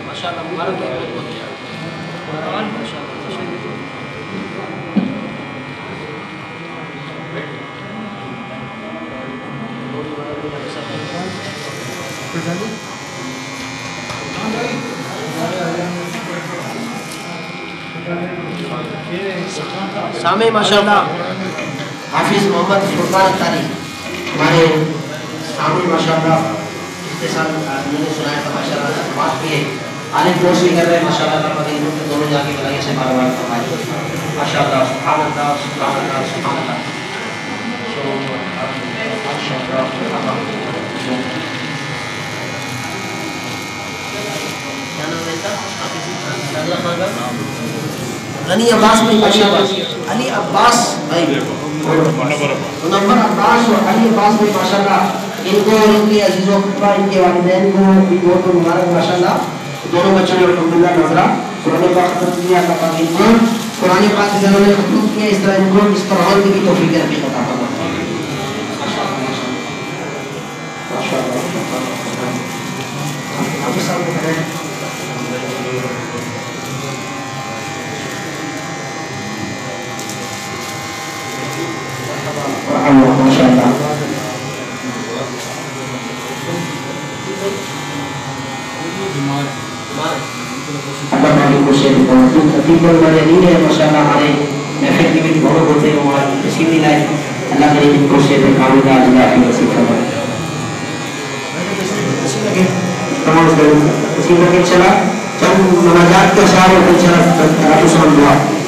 ماشاءاللہ مبارک ہے سامع ماشاءاللہ حافظ محمد فرقان اختاری ہمارے سامع ماشاءاللہ پچھلے سال میں نے سنایا تھا ماشاءاللہ بات کی ہے عالم کورس بھی کر رہے ہیں ماشاءاللہ تعالیٰ ان کے دونوں جا کے بلائیے سے بار بار فرمائیے ماشاءاللہ سبحان اللہ سبحان اللہ سبحان اللہ کیا نام ہے اس کا غنی عباس بھائی ماشاءاللہ علی عباس بھائی نمبر عباس اور علی عباس بھائی ماشاءاللہ ان کو ان کے عزیزوں ان کے والدین کو بھی بہت مبارک ماشاءاللہ دونوں بچوں نے الحمدللہ نظرہ قرآن پاک ختم کیا اللہ پاک ان کو قرآن پاک سے انہوں نے ختم کیا اس طرح ان کو اس پر عمل کی توفیق ربی عطا فرمائے ماشاءاللہ آپ سب کو کریں اللہ ماشاءاللہ اللہ مالک کو شیئر کرو تقریب والے نہیں ہے ماشاءاللہ ہمارے محفل کی بھی بہت ہوتے ہیں ہمارے کسی بھی لائے اللہ کرے ان کو شیئر کامل کا اللہ کی نصیب فرمائے تمام اسی لگے چلا چند مناجات کے اشعار اور پھر چلا آپ سمجھ دعا چاند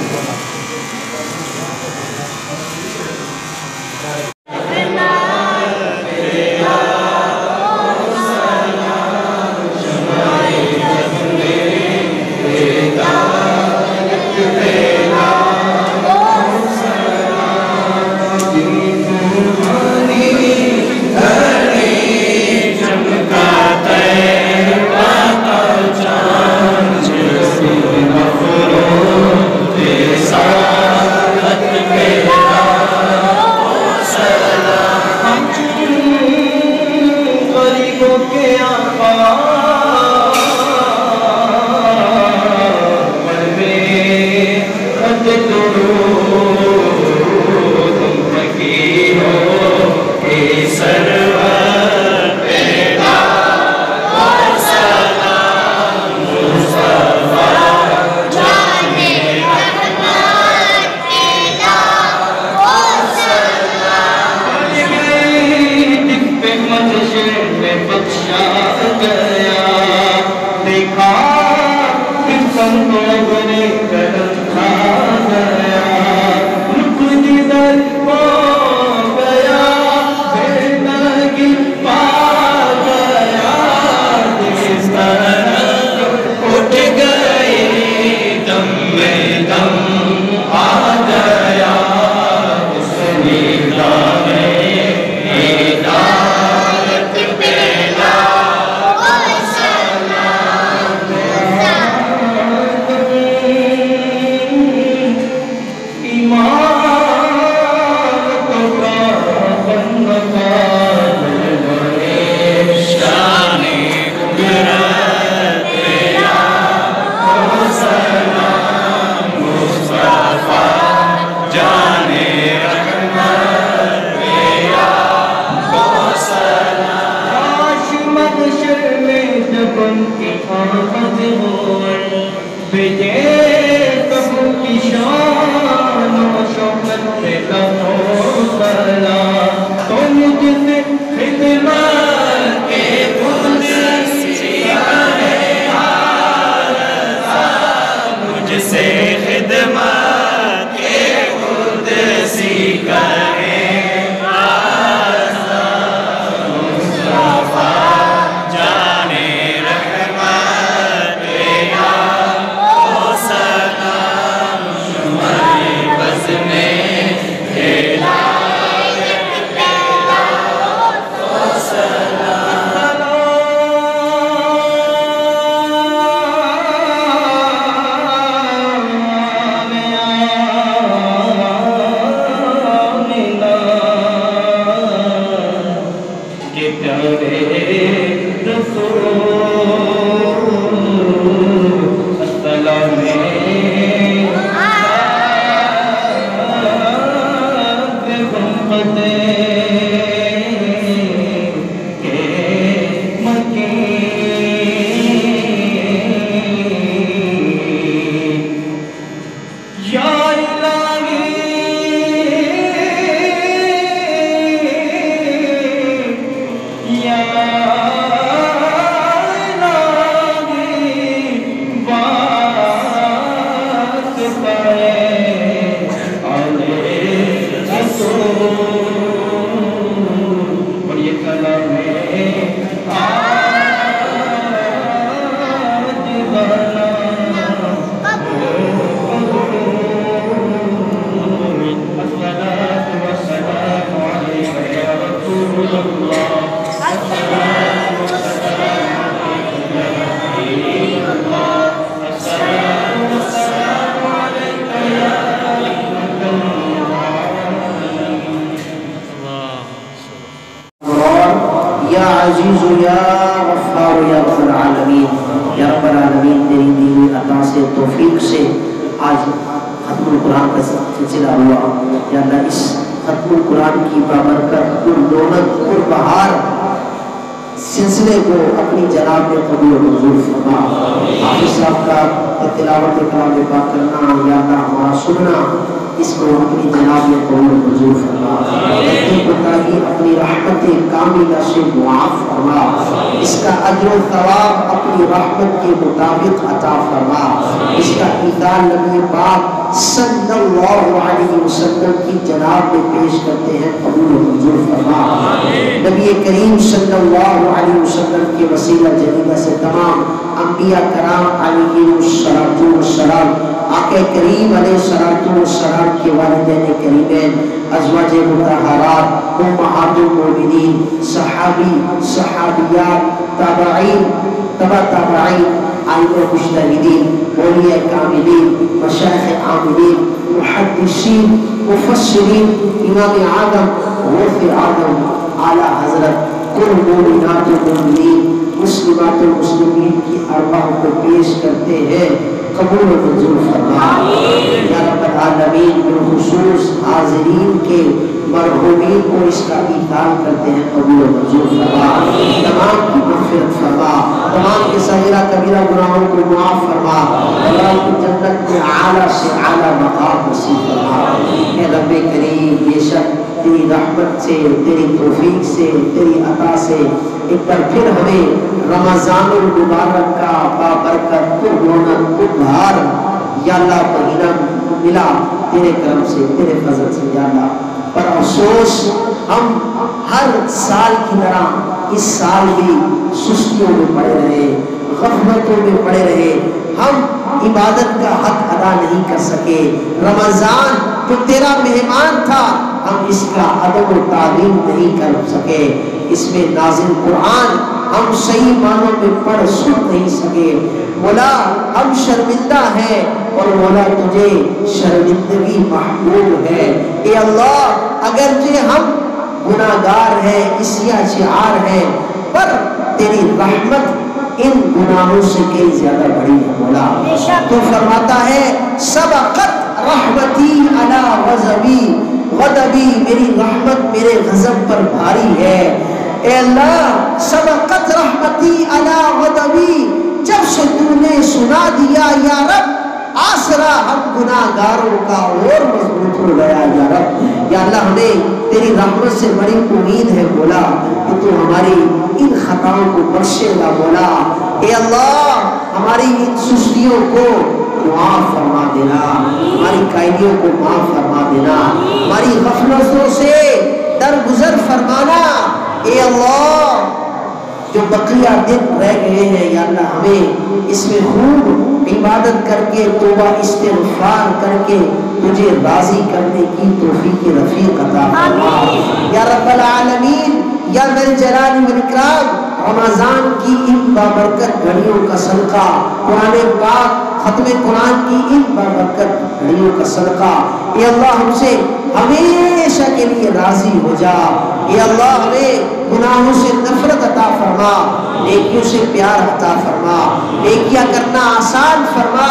توفیق سے آج ختم القرآن کا سلسلہ ہوا. یا اللہ اس ختم القرآن کی بابرکت پر دولت پر بہار سلسلے کو اپنی جناب میں قبول و منظور فرما. حافظ صاحب کا تلاوت کلام پاک کرنا یا اللہ ہمارا سننا اس کو اپنی جناب میں قبول و منظور فرما. اپنی رحمت کاملہ سے معاف فرما. اس کا اجر و ثواب اپنی رحمت کے مطابق عطا فرما. اس کا ایثار نبی پاک صلی اللہ علیہ وسلم کی جناب میں پیش کرتے ہیں قبول و منظور فرما. نبی کریم صلی اللہ علیہ وسلم کے وسیلہ جلیلہ سے تمام انبیاء کرام علیہ السلام آقا کریم علیہ السلام کے والدین کریمین ازواج مطہرات امہات المؤمنین صحابی صحابیات تابعین تبع تابعین عالم مجتہدین اولیاء کاملین مشایخ عاملین محدثین مفسرین امام اعظم غوث اعظم اعلی حضرت کل مومنات المؤمنین مسلمات المسلمین کی ارواح کو پیش کرتے ہیں قبول و منظور فرما. یا رب العالمین بالخصوص حاضرین کے مرحومین کو اس کا ایثار کرتے ہیں قبول و منظور فرما. تمام کی مغفرت فرما. تمام کے صغیرہ کبیرہ گناہوں کو معاف فرما. اللہ کی جنت میں اعلیٰ سے اعلیٰ مقام نصیب فرما. اے رب کریم بے شک تیری رحمت سے تیری توفیق سے تیری عطا سے ایک بار پھر ہمیں رمضان المبارک کا بابرکت پررونق پربہار یا اللہ مہینہ ملا تیرے کرم سے تیرے فضل سے یا اللہ. پر افسوس ہم ہر سال کی طرح اس سال بھی سستیوں میں پڑے رہے غفلتوں میں پڑے رہے. ہم عبادت کا حق ادا نہیں کر سکے. رمضان جو تیرا مہمان تھا ہم اس کا ادب و تعظیم نہیں کر سکے. اس میں نازل قرآن ہم صحیح معنوں میں پڑھ سن نہیں سکے. مولا ہم شرمندہ ہیں اور مولا تجھے شرمندگی محبوب ہے. اے اللہ اگرچہ ہم گناہگار ہیں اسیہ شعار ہیں پر تیری رحمت ان گناہوں سے کئی زیادہ بڑی ہے. مولا تو فرماتا ہے سبقت رحمتی علی غضبی غضبی میری رحمت میرے غضب پر بھاری ہے. اے اللہ سبقت رحمتی علی غضبی جب سے تو نے سنا دیا یا رب آسرا ہم گناہگاروں کا اور مضبوط ہو گیا یا رب. یا اللہ ہمیں تیری رحمت سے بڑی امید ہے مولا کہ تو ہماری ان خطاؤں کو بخشے گا مولا. اے اللہ ہماری ان سستیوں کو معاف فرما دینا. ہماری قائدیوں کو معاف فرما دینا. ہماری غفلتوں سے درگزر فرمانا. اے اللہ جو بقیہ دن رہ گئے ہیں یا اللہ ہمیں اس میں خوب عبادت کر کے توبہ استغفار کر کے تجھے راضی کرنے کی توفیق رفیق عطا فرما. یا رب العالمین یا ذا الجلال والاکرام رمضان کی ان بابرکت گھڑیوں کا صدقہ قرآن پاک ختم قرآن کی ان بابرکت گھڑیوں کا صدقہ اے اللہ ہم سے ہمیشہ کے لیے راضی ہو جا. اے اللہ ہمیں گناہوں سے نفرت عطا فرما نیکیوں سے پیار عطا فرما. نیکیاں کرنا آسان فرما